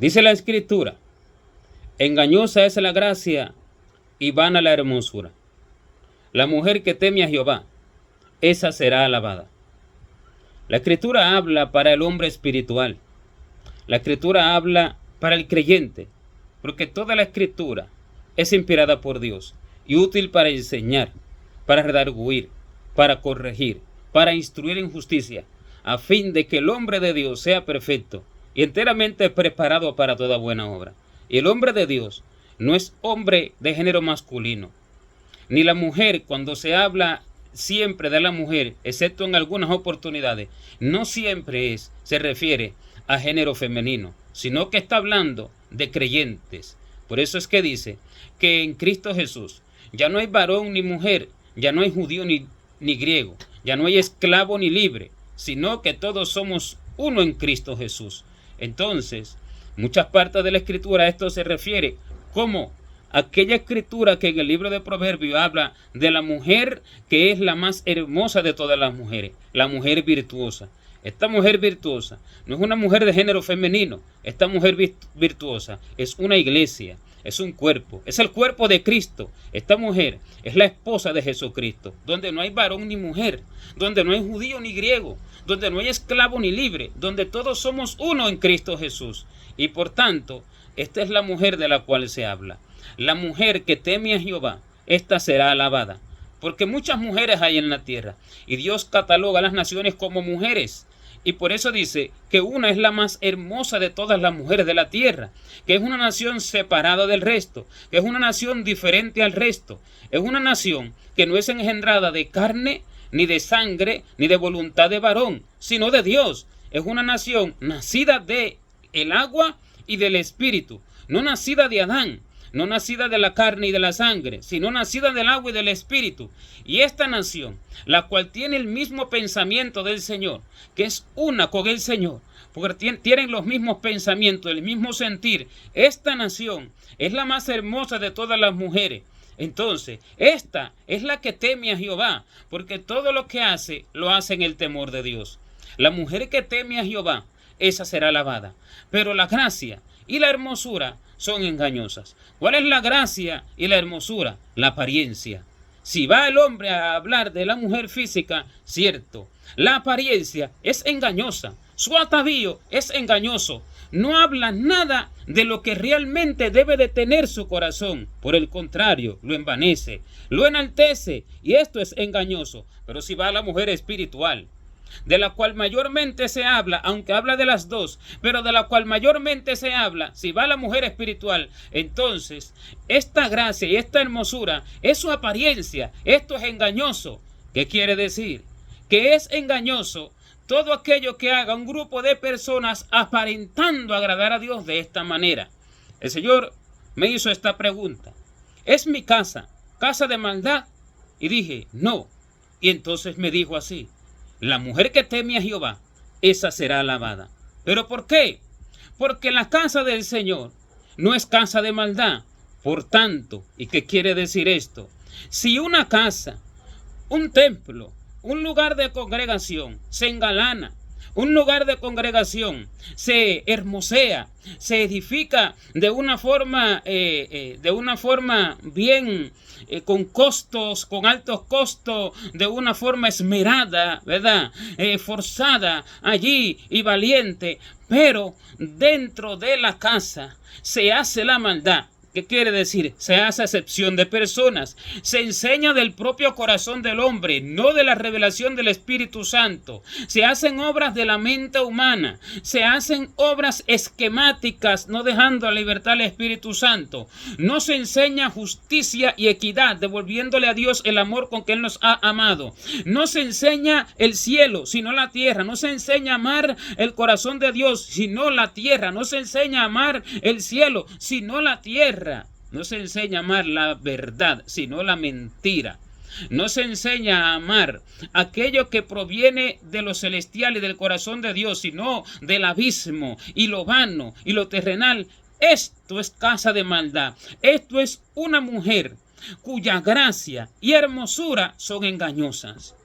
Dice la Escritura: engañosa es la gracia y vana la hermosura. La mujer que teme a Jehová, esa será alabada. La Escritura habla para el hombre espiritual. La Escritura habla para el creyente, porque toda la Escritura es inspirada por Dios y útil para enseñar, para redarguir, para corregir, para instruir en justicia, a fin de que el hombre de Dios sea perfecto y enteramente preparado para toda buena obra. Y el hombre de Dios no es hombre de género masculino, ni la mujer. Cuando se habla siempre de la mujer, excepto en algunas oportunidades, no siempre se refiere a género femenino, sino que está hablando de creyentes. Por eso es que dice que en Cristo Jesús ya no hay varón ni mujer, ya no hay judío ni griego, ya no hay esclavo ni libre, sino que todos somos uno en Cristo Jesús. Entonces, muchas partes de la Escritura a esto se refiere como aquella Escritura que en el libro de Proverbios habla de la mujer que es la más hermosa de todas las mujeres, la mujer virtuosa. Esta mujer virtuosa no es una mujer de género femenino. Esta mujer virtuosa es una iglesia, es un cuerpo, es el cuerpo de Cristo. Esta mujer es la esposa de Jesucristo, donde no hay varón ni mujer, donde no hay judío ni griego, donde no hay esclavo ni libre, donde todos somos uno en Cristo Jesús. Y por tanto, esta es la mujer de la cual se habla. La mujer que teme a Jehová, esta será alabada. Porque muchas mujeres hay en la tierra, y Dios cataloga a las naciones como mujeres. Y por eso dice que una es la más hermosa de todas las mujeres de la tierra, que es una nación separada del resto, que es una nación diferente al resto, es una nación que no es engendrada de carne, ni de sangre, ni de voluntad de varón, sino de Dios. Es una nación nacida de el agua y del espíritu, no nacida de Adán, no nacida de la carne y de la sangre, sino nacida del agua y del espíritu. Y esta nación, la cual tiene el mismo pensamiento del Señor, que es una con el Señor, porque tienen los mismos pensamientos, el mismo sentir. Esta nación es la más hermosa de todas las mujeres. Entonces, esta es la que teme a Jehová, porque todo lo que hace, lo hace en el temor de Dios. La mujer que teme a Jehová, esa será alabada. Pero la gracia y la hermosura son engañosas. ¿Cuál es la gracia y la hermosura? La apariencia. Si va el hombre a hablar de la mujer física, cierto, la apariencia es engañosa, su atavío es engañoso, no habla nada de lo que realmente debe de tener su corazón. Por el contrario, lo envanece, lo enaltece, y esto es engañoso. Pero si va a la mujer espiritual, de la cual mayormente se habla, aunque habla de las dos, pero de la cual mayormente se habla, si va la mujer espiritual, entonces esta gracia y esta hermosura es su apariencia. Esto es engañoso. ¿Qué quiere decir? Que es engañoso todo aquello que haga un grupo de personas aparentando agradar a Dios de esta manera. El Señor me hizo esta pregunta: ¿es mi casa casa de maldad? Y dije, no. Y entonces me dijo así: la mujer que teme a Jehová, esa será alabada. ¿Pero por qué? Porque la casa del Señor no es casa de maldad. Por tanto, ¿y qué quiere decir esto? Si una casa, un templo, un lugar de congregación se engalana, un lugar de congregación se hermosea, se edifica de una forma bien, con costos, con altos costos, de una forma esmerada, ¿verdad? Forzada allí y valiente, pero dentro de la casa se hace la maldad. ¿Qué quiere decir? Se hace acepción de personas. Se enseña del propio corazón del hombre, no de la revelación del Espíritu Santo. Se hacen obras de la mente humana. Se hacen obras esquemáticas, no dejando a libertad al Espíritu Santo. No se enseña justicia y equidad, devolviéndole a Dios el amor con que Él nos ha amado. No se enseña el cielo, sino la tierra. No se enseña a amar el corazón de Dios, sino la tierra. No se enseña a amar el cielo, sino la tierra. No se enseña a amar la verdad, sino la mentira. No se enseña a amar aquello que proviene de lo celestial y del corazón de Dios, sino del abismo y lo vano y lo terrenal. Esto es casa de maldad. Esto es una mujer cuya gracia y hermosura son engañosas.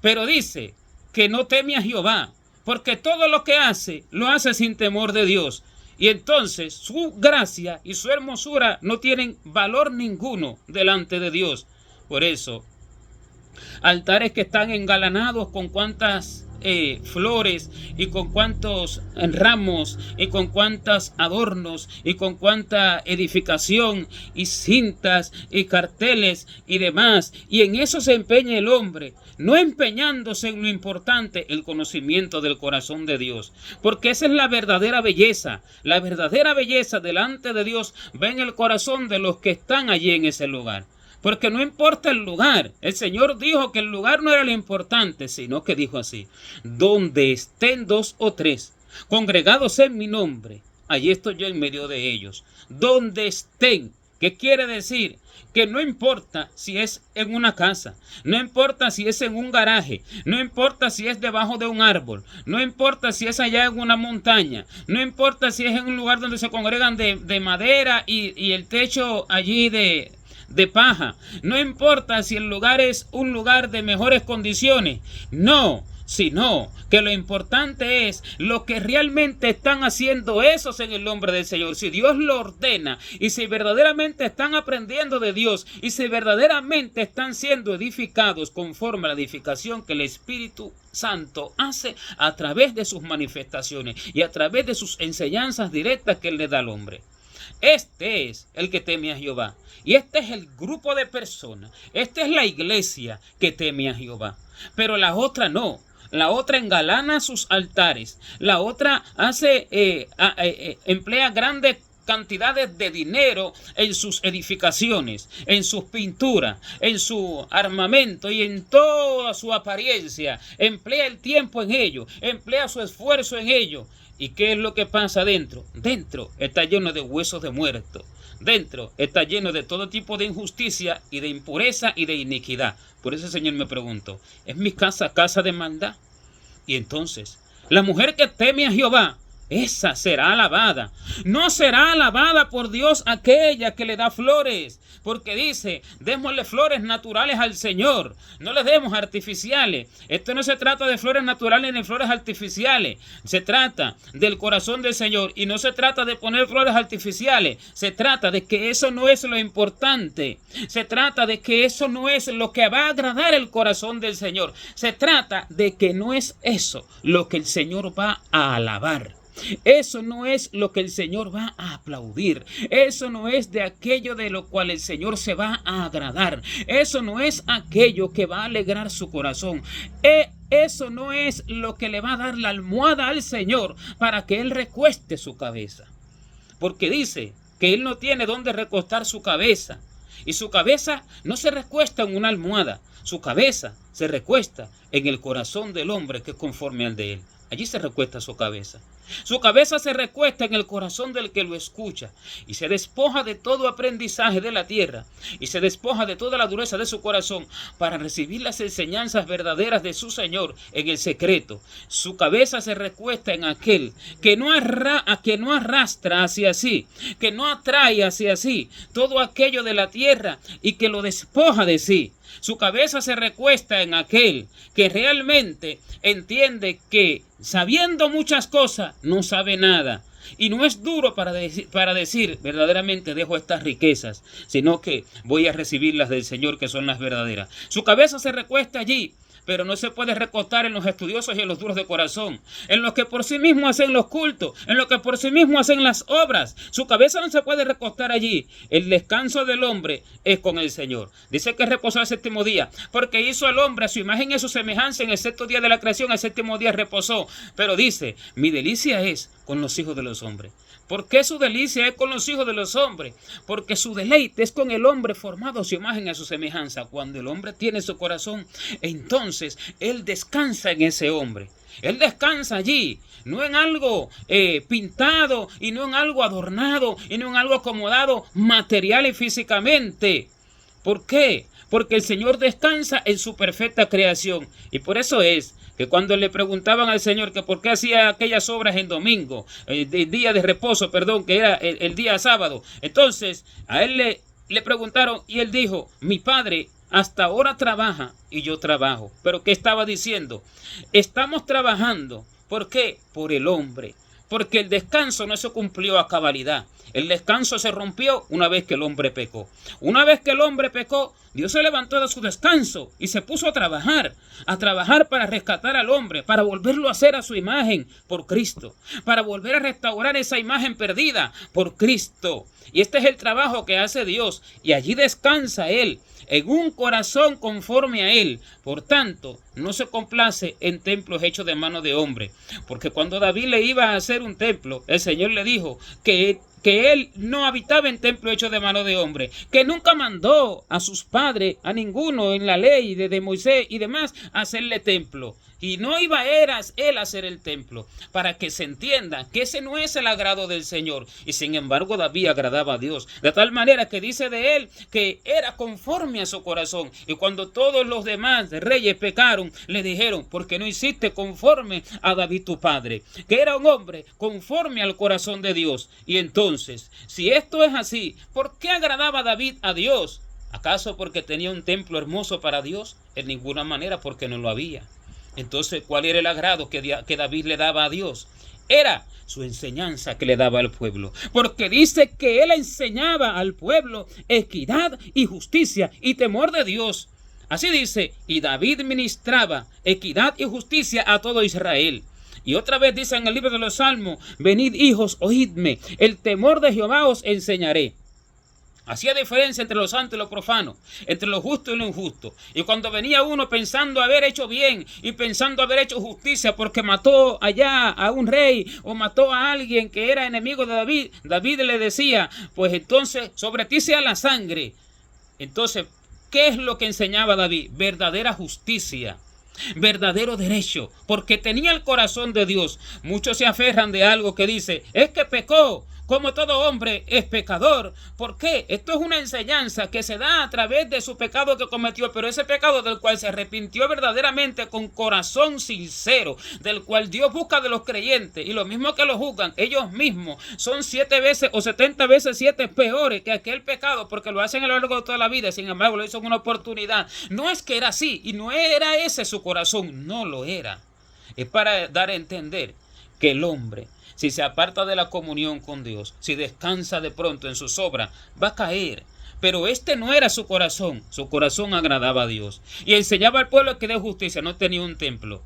Pero dice que no teme a Jehová, porque todo lo que hace, lo hace sin temor de Dios. Y entonces su gracia y su hermosura no tienen valor ninguno delante de Dios. Por eso, altares que están engalanados con cuantas flores y con cuantos ramos y con cuantos adornos y con cuanta edificación y cintas y carteles y demás, y en eso se empeña el hombre, no empeñándose en lo importante, el conocimiento del corazón de Dios, porque esa es la verdadera belleza delante de Dios va en el corazón de los que están allí en ese lugar. Porque no importa el lugar. El Señor dijo que el lugar no era lo importante, sino que dijo así: donde estén 2 o 3 congregados en mi nombre, allí estoy yo en medio de ellos. Donde estén. ¿Qué quiere decir? Que no importa si es en una casa, no importa si es en un garaje, no importa si es debajo de un árbol, no importa si es allá en una montaña, no importa si es en un lugar donde se congregan de madera y el techo allí de paja, no importa si el lugar es un lugar de mejores condiciones, no, sino que lo importante es lo que realmente están haciendo esos en el nombre del Señor. Si Dios lo ordena y si verdaderamente están aprendiendo de Dios y si verdaderamente están siendo edificados conforme a la edificación que el Espíritu Santo hace a través de sus manifestaciones y a través de sus enseñanzas directas que Él le da al hombre. Este es el que teme a Jehová. Y este es el grupo de personas. Esta es la iglesia que teme a Jehová. Pero la otra no. La otra engalana sus altares. La otra emplea grandes cantidades de dinero en sus edificaciones, en sus pinturas, en su armamento y en toda su apariencia. Emplea el tiempo en ello. Emplea su esfuerzo en ello. ¿Y qué es lo que pasa dentro? Dentro está lleno de huesos de muertos. Dentro está lleno de todo tipo de injusticia y de impureza y de iniquidad. Por eso el Señor me preguntó: ¿es mi casa casa de maldad? Y entonces, la mujer que teme a Jehová, esa será alabada. No será alabada por Dios aquella que le da flores, porque dice: démosle flores naturales al Señor, no le demos artificiales. Esto no se trata de flores naturales ni flores artificiales, se trata del corazón del Señor y no se trata de poner flores artificiales. Se trata de que eso no es lo importante, se trata de que eso no es lo que va a agradar el corazón del Señor, se trata de que no es eso lo que el Señor va a alabar. Eso no es lo que el Señor va a aplaudir. Eso no es de aquello de lo cual el Señor se va a agradar. Eso no es aquello que va a alegrar su corazón. Eso no es lo que le va a dar la almohada al Señor para que Él recueste su cabeza. Porque dice que Él no tiene dónde recostar su cabeza. Y su cabeza no se recuesta en una almohada. Su cabeza se recuesta en el corazón del hombre que es conforme al de Él. Allí se recuesta su cabeza. Su cabeza se recuesta en el corazón del que lo escucha y se despoja de todo aprendizaje de la tierra y se despoja de toda la dureza de su corazón para recibir las enseñanzas verdaderas de su Señor en el secreto. Su cabeza se recuesta en aquel que no arrastra hacia sí, que no atrae hacia sí todo aquello de la tierra y que lo despoja de sí. Su cabeza se recuesta en aquel que realmente entiende que, sabiendo muchas cosas, no sabe nada. Y no es duro para decir verdaderamente dejo estas riquezas, sino que voy a recibirlas del Señor, que son las verdaderas. Su cabeza se recuesta allí, pero no se puede recostar en los estudiosos y en los duros de corazón, en los que por sí mismos hacen los cultos, en los que por sí mismos hacen las obras. Su cabeza no se puede recostar allí. El descanso del hombre es con el Señor. Dice que reposó el séptimo día, porque hizo al hombre a su imagen y a su semejanza. En el sexto día de la creación, el séptimo día reposó. Pero dice: mi delicia es con los hijos de los hombres. ¿Por qué su delicia es con los hijos de los hombres? Porque su deleite es con el hombre formado a su imagen y a su semejanza. Cuando el hombre tiene su corazón, entonces él descansa en ese hombre. Él descansa allí, no en algo pintado y no en algo adornado y no en algo acomodado material y físicamente. ¿Por qué? Porque el Señor descansa en su perfecta creación. Y por eso es que cuando le preguntaban al Señor que por qué hacía aquellas obras en domingo, el día de reposo, que era el día sábado, entonces a él le preguntaron y él dijo: mi Padre hasta ahora trabaja y yo trabajo. ¿Pero qué estaba diciendo? Estamos trabajando. ¿Por qué? Por el hombre. porque el descanso no se cumplió a cabalidad. El descanso se rompió una vez que el hombre pecó. Una vez que el hombre pecó, Dios se levantó de su descanso y se puso a trabajar para rescatar al hombre, para volverlo a hacer a su imagen por Cristo, para volver a restaurar esa imagen perdida por Cristo. Y este es el trabajo que hace Dios, y allí descansa Él, en un corazón conforme a Él. Por tanto, no se complace en templos hechos de mano de hombre, porque cuando David le iba a hacer un templo, el Señor le dijo que él no habitaba en templo hecho de mano de hombre, que nunca mandó a sus padres, a ninguno en la ley de Moisés y demás, a hacerle templo. Y no iba él a hacer el templo, para que se entienda que ese no es el agrado del Señor. Y sin embargo David agradaba a Dios, de tal manera que dice de él que era conforme a su corazón. Y cuando todos los demás reyes pecaron, le dijeron: ¿por qué no hiciste conforme a David tu padre? Que era un hombre conforme al corazón de Dios. Y entonces, si esto es así, ¿por qué agradaba David a Dios? ¿Acaso porque tenía un templo hermoso para Dios? En ninguna manera, porque no lo había. Entonces, ¿cuál era el agrado que David le daba a Dios? Era su enseñanza que le daba al pueblo, porque dice que él enseñaba al pueblo equidad y justicia y temor de Dios. Así dice: y David ministraba equidad y justicia a todo Israel. Y otra vez dice en el libro de los Salmos: venid hijos, oídme, el temor de Jehová os enseñaré. Hacía diferencia entre lo santo y lo profano, entre lo justo y lo injusto. Y cuando venía uno pensando haber hecho bien y pensando haber hecho justicia porque mató allá a un rey o mató a alguien que era enemigo de David, David le decía: pues entonces sobre ti sea la sangre. Entonces, ¿qué es lo que enseñaba David? Verdadera justicia, verdadero derecho, porque tenía el corazón de Dios. Muchos se aferran de algo que dice: es que pecó. Como todo hombre es pecador. ¿Por qué? Esto es una enseñanza que se da a través de su pecado que cometió, pero ese pecado del cual se arrepintió verdaderamente con corazón sincero, del cual Dios busca de los creyentes, y lo mismo que lo juzgan ellos mismos, son 7 veces o 70 veces 7 peores que aquel pecado, porque lo hacen a lo largo de toda la vida. Sin embargo, lo hizo en una oportunidad. No es que era así, y no era ese su corazón, no lo era. Es para dar a entender que el hombre, si se aparta de la comunión con Dios, si descansa de pronto en sus obras, va a caer. Pero este no era su corazón agradaba a Dios. Y enseñaba al pueblo que de justicia, no tenía un templo.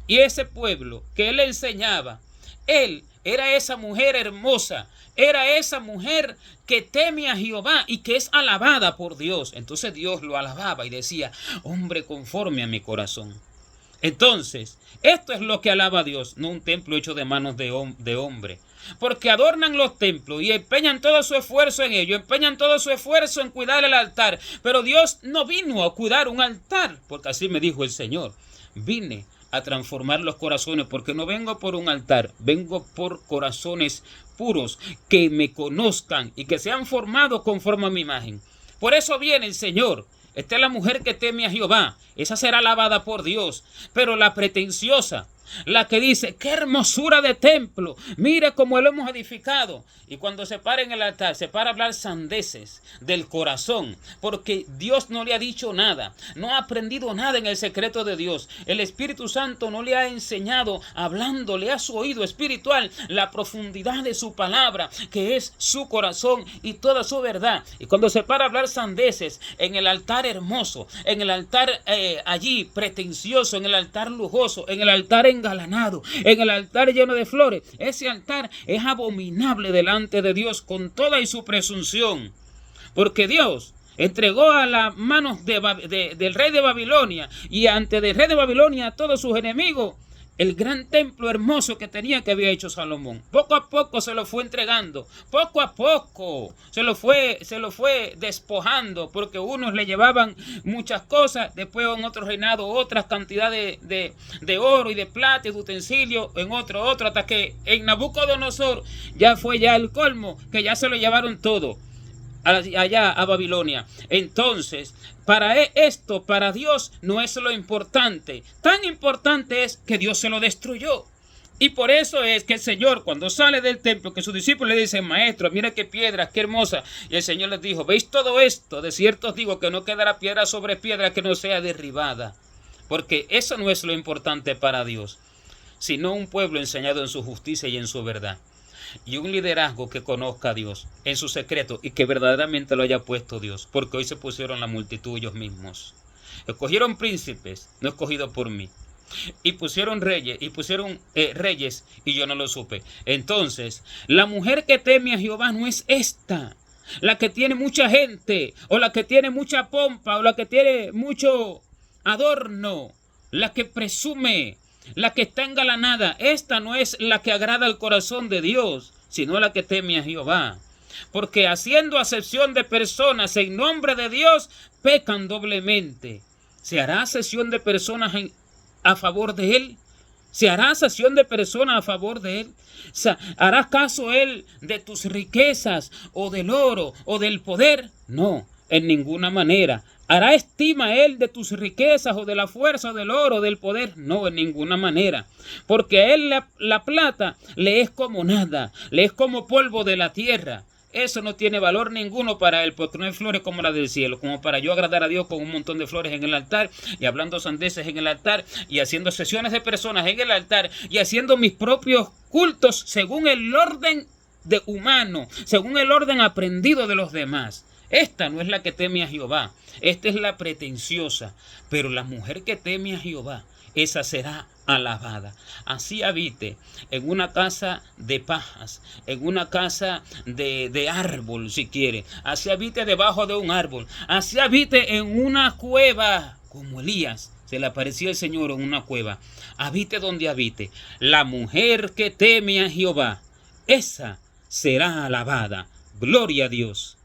Y ese pueblo que él enseñaba, él era esa mujer hermosa, era esa mujer que teme a Jehová y que es alabada por Dios. Entonces Dios lo alababa y decía: hombre conforme a mi corazón. Entonces, esto es lo que alaba a Dios, no un templo hecho de manos de hombre. Porque adornan los templos y empeñan todo su esfuerzo en ello, empeñan todo su esfuerzo en cuidar el altar. Pero Dios no vino a cuidar un altar, porque así me dijo el Señor: vine a transformar los corazones, porque no vengo por un altar, vengo por corazones puros, que me conozcan y que sean formados conforme a mi imagen. Por eso viene el Señor. Esta es la mujer que teme a Jehová, esa será alabada por Dios. Pero la pretenciosa, la que dice: qué hermosura de templo, mire cómo lo hemos edificado. Y cuando se para en el altar, se para a hablar sandeces del corazón, porque Dios no le ha dicho nada, no ha aprendido nada en el secreto de Dios. El Espíritu Santo no le ha enseñado, hablándole a su oído espiritual, la profundidad de su palabra, que es su corazón y toda su verdad. Y cuando se para a hablar sandeces en el altar hermoso, en el altar allí pretencioso, en el altar lujoso, en el altar engalanado, en el altar lleno de flores, ese altar es abominable delante de Dios con toda y su presunción, porque Dios entregó a las manos del rey de Babilonia y ante el rey de Babilonia a todos sus enemigos el gran templo hermoso que había hecho Salomón. Poco a poco se lo fue entregando, poco a poco se lo fue despojando, porque unos le llevaban muchas cosas, después en otro reinado otras cantidades de oro y de plata y de utensilios, en otro, hasta que en Nabucodonosor ya fue el colmo, que ya se lo llevaron todo allá a Babilonia. Entonces, para Dios no es lo importante. Tan importante es que Dios se lo destruyó. Y por eso es que el Señor, cuando sale del templo, que sus discípulos le dicen: maestro, mira qué piedras, qué hermosa. Y el Señor les dijo: ¿veis todo esto? De cierto os digo que no quedará piedra sobre piedra que no sea derribada. Porque eso no es lo importante para Dios. sino un pueblo enseñado en su justicia y en su verdad. Y un liderazgo que conozca a Dios en su secreto y que verdaderamente lo haya puesto Dios, porque hoy se pusieron la multitud ellos mismos. Escogieron príncipes, no escogidos por mí. Y pusieron reyes, y yo no lo supe. Entonces, la mujer que teme a Jehová no es esta, la que tiene mucha gente, o la que tiene mucha pompa, o la que tiene mucho adorno, la que presume, la que está engalanada. Esta no es la que agrada al corazón de Dios, sino la que teme a Jehová. Porque haciendo acepción de personas en nombre de Dios, pecan doblemente. ¿Se hará acepción de personas a favor de Él? ¿Se hará acepción de personas a favor de Él? ¿Hará caso Él de tus riquezas o del oro o del poder? No, en ninguna manera. ¿Hará estima Él de tus riquezas o de la fuerza o del oro o del poder? No, en ninguna manera. Porque a Él la plata le es como nada, le es como polvo de la tierra. Eso no tiene valor ninguno para Él, porque no hay flores como las del cielo, como para yo agradar a Dios con un montón de flores en el altar, y hablando sandeces en el altar, y haciendo sesiones de personas en el altar, y haciendo mis propios cultos según el orden de humano, según el orden aprendido de los demás. Esta no es la que teme a Jehová, esta es la pretenciosa, pero la mujer que teme a Jehová, esa será alabada. Así habite en una casa de pajas, en una casa de árbol, si quiere. Así habite debajo de un árbol. Así habite en una cueva, como Elías. Se le apareció el Señor en una cueva. Habite donde habite. La mujer que teme a Jehová, esa será alabada. Gloria a Dios.